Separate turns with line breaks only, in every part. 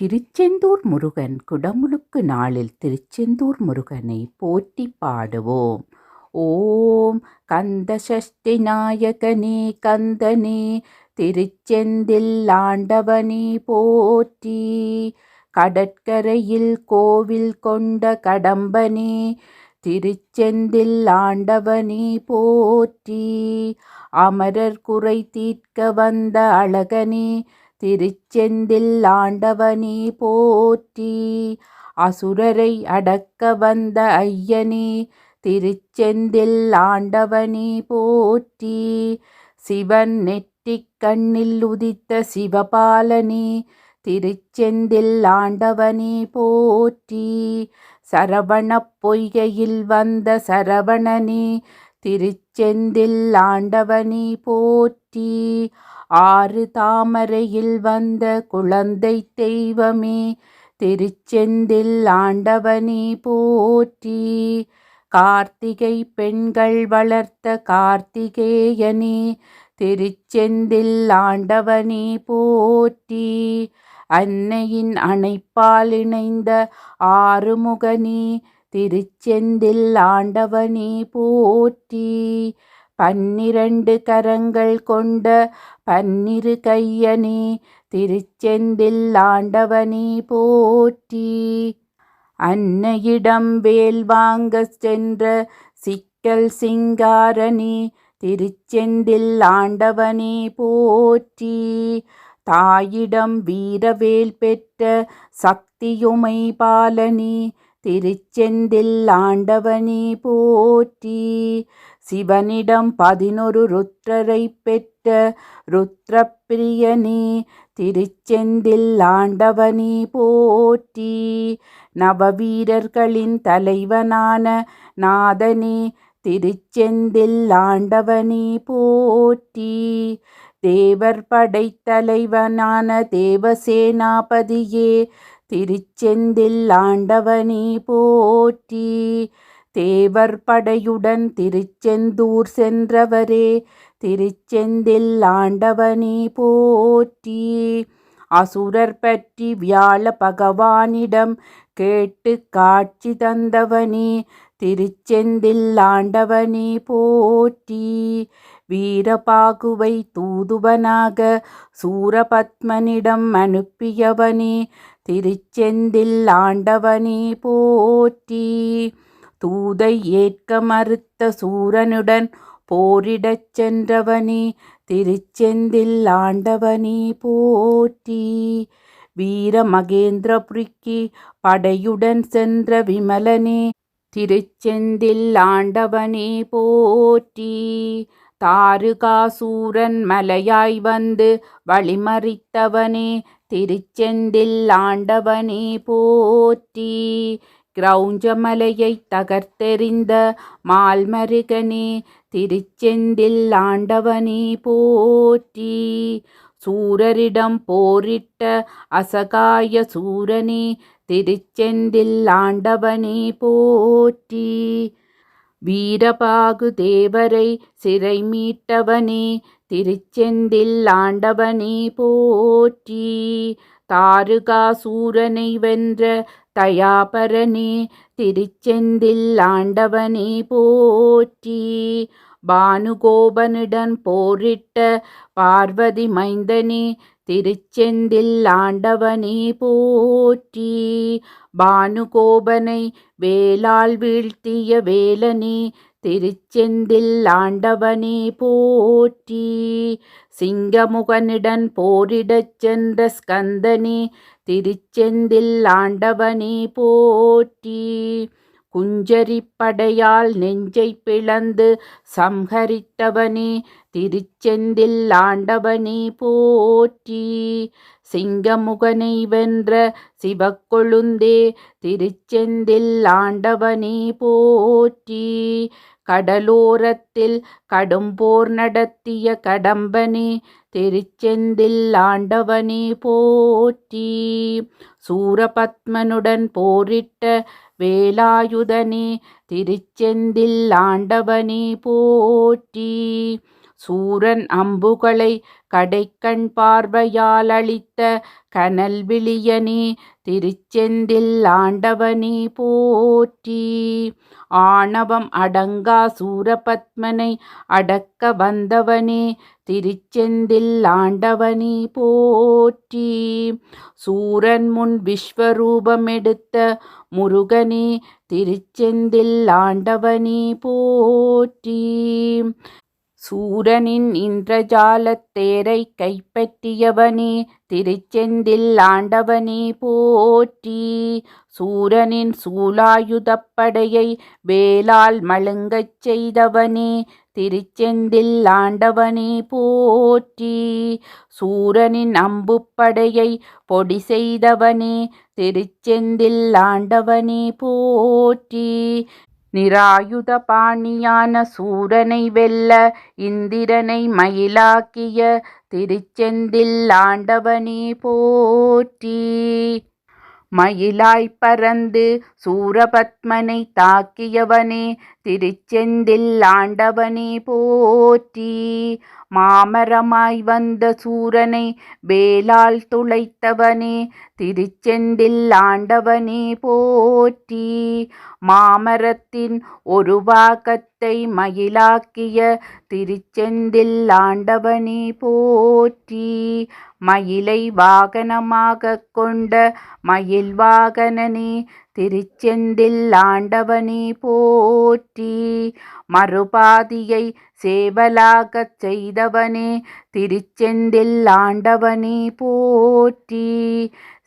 திருச்செந்தூர் முருகன் குடமுழுக்கு நாளில் திருச்செந்தூர் முருகனை போற்றி பாடுவோம். ஓம் கந்த சஷ்டி நாயகனே கந்தனே திருச்செந்தில் ஆண்டவனே போற்றி. கடற்கரையில் கோவில் கொண்ட கடம்பனே திருச்செந்தில் ஆண்டவனே போற்றி. அமரர் குறை தீர்க்க வந்த அழகனே திருச்செந்தில் ஆண்டவனே போற்றி. அசுரரை அடக்க வந்த ஐயனே திருச்செந்தில் ஆண்டவனே போற்றி. சிவன் நெற்றிக் கண்ணில் உதித்த சிவபாலனே திருச்செந்தில் ஆண்டவனே போற்றி. சரவணப் பொய்கையில் வந்த சரவணனே திருச்செந்தில் ஆண்டவனே போற்றி. ஆறு தாமரையில் வந்த குழந்தை தெய்வமே திருச்செந்தில் ஆண்டவனே போற்றி. கார்த்திகை பெண்கள் வளர்த்த கார்த்திகேயனே திருச்செந்தில் ஆண்டவனே போற்றி. அன்னையின் அணைப்பால் இணைந்த ஆறுமுகனே திருச்செந்தில் ஆண்டவனே போற்றி. 12 கரங்கள் கொண்ட பன்னிரு கையனே திருச்செந்தில் ஆண்டவனே போற்றி. அன்னையிடம் வேல் வாங்க சென்ற சிக்கல் சிங்காரனே திருச்செந்தில் ஆண்டவனே போற்றி. தாயிடம் வீரவேல் பெற்ற சக்தியுமை பாலனே திருச்செந்தில் ஆண்டவனே போற்றி. சிவனிடம் 11 ருத்ரரை பெற்ற ருத்ரப்பிரியனே திருச்செந்தில் ஆண்டவனே போற்றி. நவவீரர்களின் தலைவனான நாதனே திருச்செந்தில் ஆண்டவனே போற்றி. தேவர் படைத்தலைவனான தேவசேனாபதியே திருச்செந்தில் ஆண்டவனே போற்றி. தேவர் படையுடன் திருச்செந்தூர் சென்றவரே திருச்செந்தில் ஆண்டவனே போற்றி. அசுரர் பற்றி வியாழ பகவானிடம் கேட்டு காட்சி தந்தவனே திருச்செந்தில் ஆண்டவனே போற்றி. வீரபாகுவை தூதுவனாக சூரபத்மனிடம் அனுப்பியவனே திருச்செந்தில் ஆண்டவனே போற்றி. தூதை ஏற்க மறுத்த சூரனுடன் போரிடச் சென்றவனே திருச்செந்தில் ஆண்டவனே போற்றி. வீர மகேந்திரபுரிக்கு படையுடன் சென்ற விமலனே திருச்செந்தில் ஆண்டவனே போற்றி. தாருகாசூரன் மலையாய் வந்து வழிமறித்தவனே திருச்செந்தில் ஆண்டவனே போற்றி. கிரௌஞ்சமலையை தகர்த்தெறிந்த மால்மருகனே திருச்செந்தில் ஆண்டவனே போற்றி. சூரரிடம் போரிட்ட அசகாய சூரனே திருச்செந்தில் ஆண்டவனே போற்றி. வீரபாகு தேவரை சிறை மீட்டவனே திருச்செந்தில் ஆண்டவனே போற்றி. தாருகாசூரனை வென்ற தயாபரனே திருச்செந்தில் ஆண்டவனே போற்றி. பானுகோபனுடன் போரிட்ட பார்வதி மைந்தனே திருச்செந்தில் ஆண்டவனே போற்றி. பானுகோபனை வேலால் வீழ்த்திய வேலனே திருச்செந்தில் ஆண்டவனே போற்றி. சிங்கமுகனுடன் போரிடச் சென்ற ஸ்கந்தனே திருச்செந்தில் ஆண்டவனே போற்றி. குஞ்சரிப்படையால் நெஞ்சை பிளந்து சம்ஹரித்தவனே திருச்செந்தில் ஆண்டவனே போற்றி. சிங்கமுகனை வென்ற சிவக்கொழுந்தே திருச்செந்தில் ஆண்டவனே போற்றி. கடலோரத்தில் கடும்போர் நடத்திய கடம்பனே திருச்செந்தில் ஆண்டவனே போற்றி. சூரபத்மனுடன் போரிட்ட வேலாயுதனே திருச்செந்தில் ஆண்டவனே போற்றி. சூரன் அம்புகளை கடைக்கண் பார்வையால் அளித்த கனல் விழியனே திருச்செந்தில் ஆண்டவனே போற்றி. ஆணவம் அடங்கா சூரபத்மனை அடக்க வந்தவனே திருச்செந்தில் ஆண்டவனே போற்றி. சூரன் முன் விஸ்வரூபம் எடுத்த முருகனே திருச்செந்தில் ஆண்டவனே போற்றி. சூரனின் இந்திரஜாலத் தேரை கைப்பற்றியவனே திருச்செந்தில் ஆண்டவனே போற்றி. சூரனின் சூலாயுதப்படையை வேலால் மழுங்கச் செய்தவனே திருச்செந்தில் ஆண்டவனே போற்றி. சூரனின் அம்புப்படையை பொடி செய்தவனே திருச்செந்தில் ஆண்டவனே போற்றி. நிராயுத பாணியான சூரனை வெல்ல இந்திரனை மயிலாக்கிய திருச்செந்தில் ஆண்டவனே போற்றி. மயிலாய் பறந்து சூரபத்மனை தாக்கியவனே திருச்செந்தில் ஆண்டவனே போற்றி. மாமரமாய் வந்த சூரனை வேலால் துளைத்தவனே திருச்செந்தில் ஆண்டவனே போற்றி. மாமரத்தின் ஒரு பாகத்தை மயிலாக்கிய திருச்செந்தில் ஆண்டவனே போற்றி. மயிலை வாகனமாக கொண்ட மயில் வாகனனே திருச்செந்தில் ஆண்டவனே போற்றி. மறுபாதியை சேவலாகச் செய்தவனே திருச்செந்தில் ஆண்டவனே போற்றி.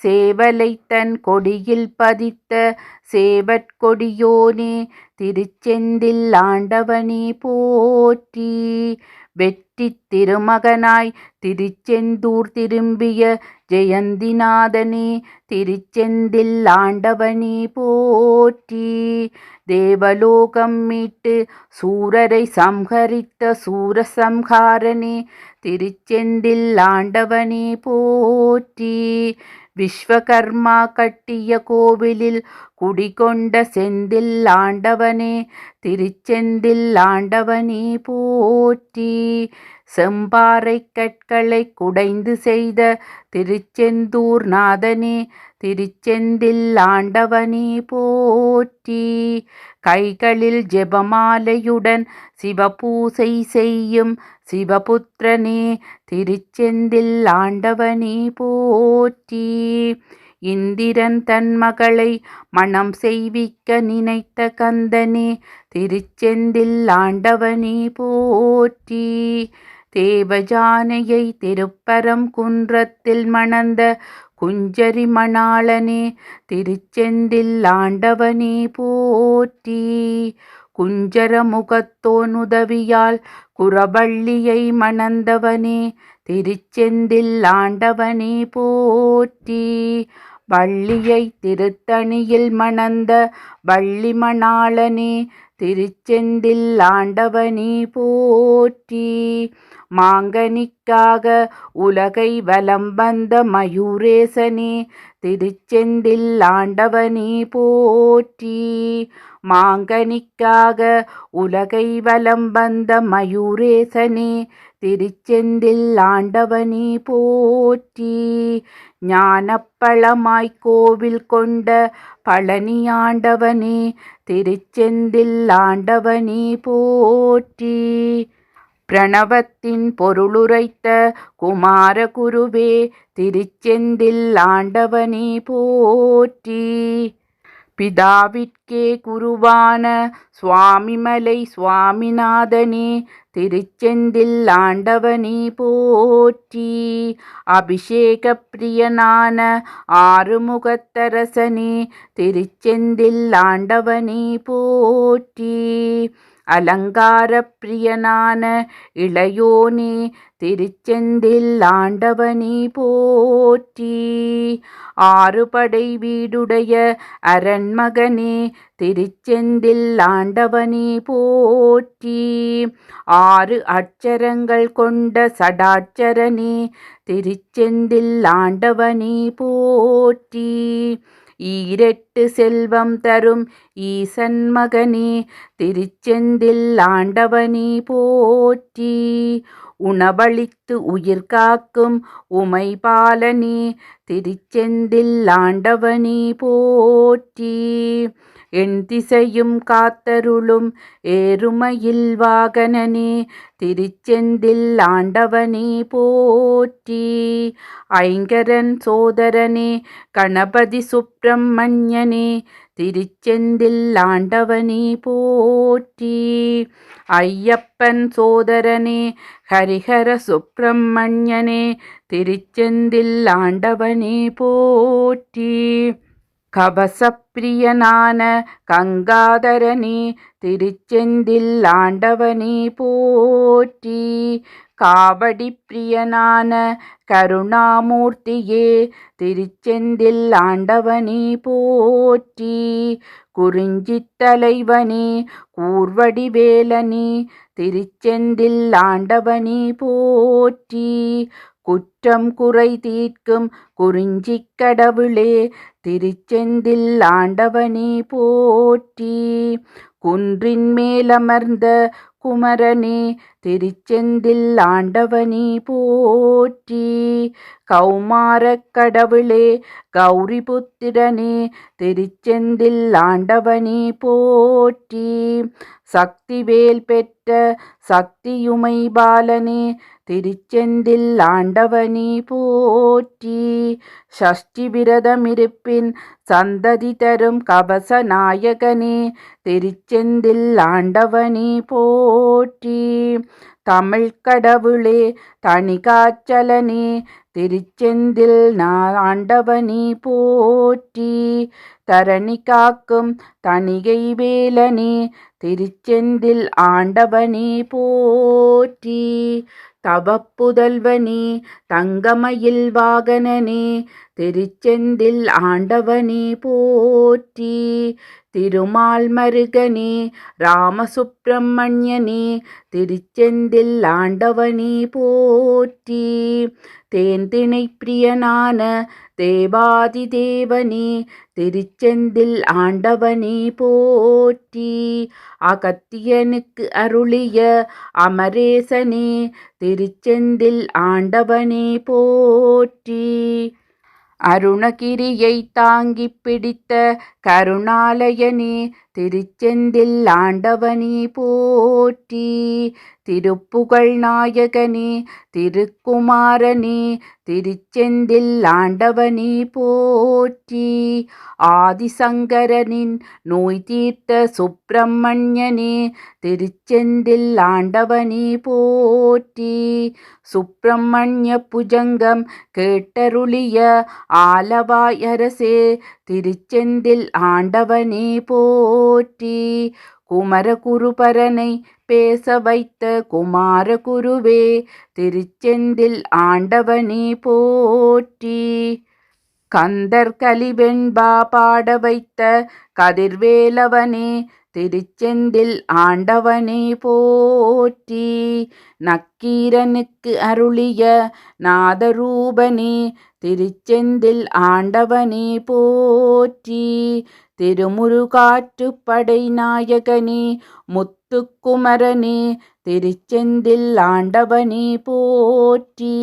சேவலை தன் கொடியில் பதித்த சேவற்கொடியோனே திருச்செந்தில் ஆண்டவனே போற்றி. வெற்றி திருமகனாய் திருச்செந்தூர் திரும்பிய ஜெயந்திநாதனே திருச்செந்தில் ஆண்டவனே போற்றி. தேவலோகம் மீட்டு சூரரை சம்ஹரித்த சூரசம்ஹாரனே திருச்செந்தில் ஆண்டவனே போற்றி. விஸ்வகர்மா கட்டிய கோவிலில் குடிகொண்ட செந்தில் ஆண்டவனே திருச்செந்தில் ஆண்டவனே போற்றி. செம்பாறை கற்களை குடைந்து செய்த திருச்செந்தூர் நாதனே திருச்செந்தில் ஆண்டவனே போற்றி. கைகளில் ஜெபமாலையுடன் சிவபூசை செய்யும் சிவபுத்திரனே திருச்செந்தில் ஆண்டவனே போற்றி. இந்திரன் தன் மகளை மணம் செய்விக்க நினைத்த கந்தனே திருச்செந்தில் ஆண்டவனே போற்றி. தேவஜானையை திருப்பரம் குன்றத்தில் மணந்த குஞ்சரி மணாளனே திருச்செந்தில் ஆண்டவனே போற்றி. குஞ்சர முகத்தோன் உதவியால் குரபள்ளியை மணந்தவனே திருச்செந்தில் ஆண்டவனே போற்றி. வள்ளியை திருத்தணியில் மணந்த வள்ளி மணாளனே திருச்செந்தில் ஆண்டவனே போற்றி. மாங்கனிக்காக உலகை வலம் வந்த மயூரேசனே திருச்செந்தில் ஆண்டவனே போற்றி. மாங்கனிக்காக உலகை வலம் வந்த மயூரேசனே திருச்செந்தில் ஆண்டவனே போற்றி. ஞானப்பழமாய் கோவில் கொண்ட பழனி ஆண்டவனே திருச்செந்தில் ஆண்டவனே போற்றி. பிரணவத்தின் பொருளுரைத்த குமாரகுருவே திருச்செந்தில் ஆண்டவனே போற்றி. பிதாவிற்கே குருவான சுவாமிமலை சுவாமிநாதனே திருச்செந்தில் ஆண்டவனே போற்றி. அபிஷேக பிரியனான ஆறுமுகத்தரசனே திருச்செந்தில் ஆண்டவனே போற்றி. அலங்கார பிரியனான இளையோனே திருச்செந்தில் ஆண்டவனே போற்றி. ஆறுபடை வீடுடைய அரண்மகனே திருச்செந்தில் ஆண்டவனே போற்றி. ஆறு அட்சரங்கள் கொண்ட சடாட்சரனே திருச்செந்தில் ஆண்டவனே போற்றி. ஈரெட்டு செல்வம் தரும் ஈசன் மகனே திருச்செந்தில் ஆண்டவனே போற்றி. உணவளித்து உயிர் காக்கும் உமைபாலனே திருச்செந்தில் ஆண்டவனே போற்றி. என் திசையும் காத்தருளும் ஏறுமயில் வாகனனே திருச்செந்தில் ஆண்டவனே போற்றி. ஐங்கரன் சோதரனே கணபதி சுப்பிரமணியனே திருச்செந்தில் ஆண்டவனே போற்றி. ஐயப்பன் சோதரனே ஹரிஹர சுப்பிரமணியனே திருச்செந்தில் ஆண்டவனே போற்றி. கவசப்பிரியனான கங்காதரனே திருச்செந்தில் ஆண்டவனே போற்றி. காவடி பிரியனான கருணாமூர்த்தியே திருச்செந்தில் ஆண்டவனே போற்றி. குறிஞ்சித் தலைவனே கூர்வடிவேலனே திருச்செந்தில் ஆண்டவனே போற்றி. குற்றம் குறை தீர்க்கும் குறிஞ்சிக் கடவுளே திருச்செந்தில் ஆண்டவனே போற்றி. குன்றின் மேலமர்ந்த குமரனே திருச்செந்தில் ஆண்டவனே போற்றி. கௌமாரக் கடவுளே கௌரிபுத்திரனே திருச்செந்தில் ஆண்டவனே போற்றி. சக்திவேல் பெற்ற சக்தியுமை பாலனே திருச்செந்தில் ஆண்டவனே போற்றி. சஷ்டி விரதமிருப்பின் சந்ததி தரும் கவச நாயகனே திருச்செந்தில் ஆண்டவனே போற்றி. தமிழ் கடவுளே தணிகாச்சலனே திருச்செந்தில் ஆண்டவனே போற்றி. தரணி காக்கும் தணிகை வேலனே திருச்செந்தில் ஆண்டவனே போற்றி. தவப்புதல்வனே தங்கமயில் வாகனனே திருச்செந்தில் ஆண்டவனே போற்றி. திருமால் மருகனே ராமசுப்பிரமணியனே திருச்செந்தில் ஆண்டவனே போற்றி. தேன்திணை பிரியனான தேவாதி தேவனே திருச்செந்தில் ஆண்டவனே போற்றி. அகத்தியனுக்கு அருளிய அமரேசனே திருச்செந்தில் ஆண்டவனே போற்றி. அருணகிரியை தாங்கிப் பிடித்த கருணாலயனே திருச்செந்தில் ஆண்டவனே போற்றி. திருப்புகழ் நாயகனே திருக்குமாரனே திருச்செந்தில் ஆண்டவனே போற்றி. ஆதிசங்கரனின் நோய் தீர்த்த சுப்பிரமணியனே திருச்செந்தில் ஆண்டவனே போற்றி. சுப்பிரமணிய புஜங்கம் கேட்டருளிய ஆலவாய் அரசே திருச்செந்தில் ஆண்டவனே போற்றி. குமரகுருபரனை பேச வைத்த குமாரகுருவே திருச்செந்தில் ஆண்டவனே போற்றி. கந்தர் கலிவெண்பா பாட வைத்த கதிர்வேலவனே திருச்செந்தில் ஆண்டவனே போற்றி. நக்கீரனுக்கு அருளிய நாதரூபனே திருச்செந்தில் ஆண்டவனே போற்றி. திருமுருகாற்றுப்படை நாயகனே முத்துக்குமரனே திருச்செந்தில் ஆண்டவனே போற்றி.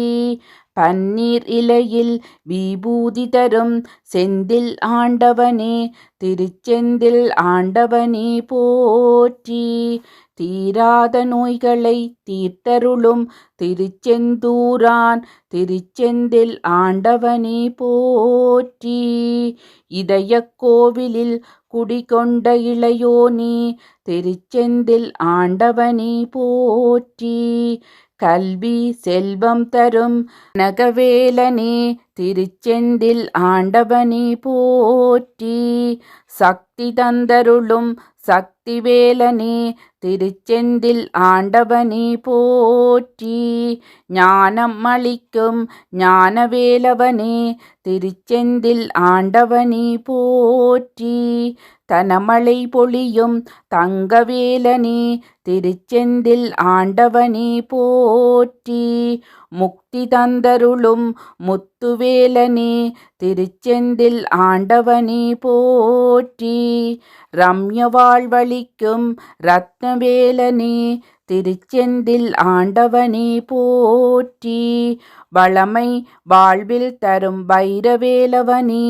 பன்னீர் இலையில் விபூதி தரும் செந்தில் ஆண்டவனே திருச்செந்தில் ஆண்டவனே போற்றி. தீராத நோய்களை தீர்த்தருளும் திருச்செந்தூரான் திருச்செந்தில் ஆண்டவனே போற்றி. இதயக் கோவிலில் குடிகொண்ட இளையோனே திருச்செந்தில் ஆண்டவனே போற்றி. கல்வி செல்வம் தரும் நகவேலனே திருச்செந்தில் ஆண்டவனே போற்றி. சக்தி தந்தருளும் சக்தி சக்திவேலனே திருச்செந்தில் ஆண்டவனே போற்றி. ஞானம் அளிக்கும் ஞானவேலவனே திருச்செந்தில் ஆண்டவனே போற்றி. தனமழை பொழியும் தங்கவேலனே திருச்செந்தில் ஆண்டவனே போற்றி. முக்தி தந்தருளும் முத்துவேலனே திருச்செந்தில் ஆண்டவனே போற்றி. ரம்ய வாழ்வளிக்கும் ரத்னவேலனே திருச்செந்தில் ஆண்டவனே போற்றி. வளமை வாழ்வில் தரும் வைரவேலவனே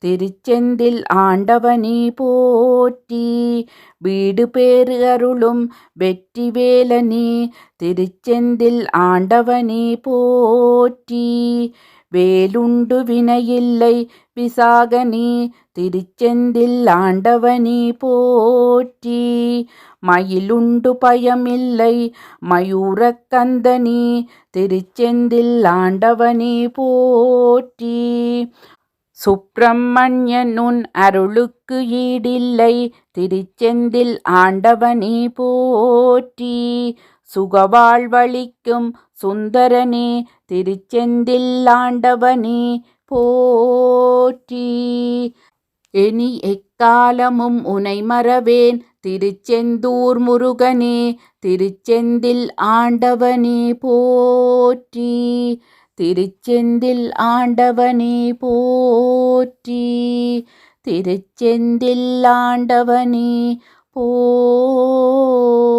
திருச்செந்தில் ஆண்டவனே போற்றி. வீடு பேறு அருளும் வெற்றிவேலனே திருச்செந்தில் ஆண்டவனே போற்றி. வேலுண்டு வினையில்லை விசாகனே திருச்செந்தில் ஆண்டவனே போற்றி. மயிலுண்டு பயமில்லை மயூரக்கந்தனே திருச்செந்தில் ஆண்டவனே போற்றி. சுப்பிரமணியன் உன் அருளுக்கு ஈடில்லை திருச்செந்தில் ஆண்டவனே போற்றி. சுகவாழ்வளிக்கும் சுந்தரனே திருச்செந்தில் ஆண்டவனே போற்றி. இனி எக்காலமும் உனை மறவேன் திருச்செந்தூர் முருகனே திருச்செந்தில் ஆண்டவனே போற்றி. திருச்செந்தில் ஆண்டவனே போற்றி. திருச்செந்தில் ஆண்டவனே போற்றி.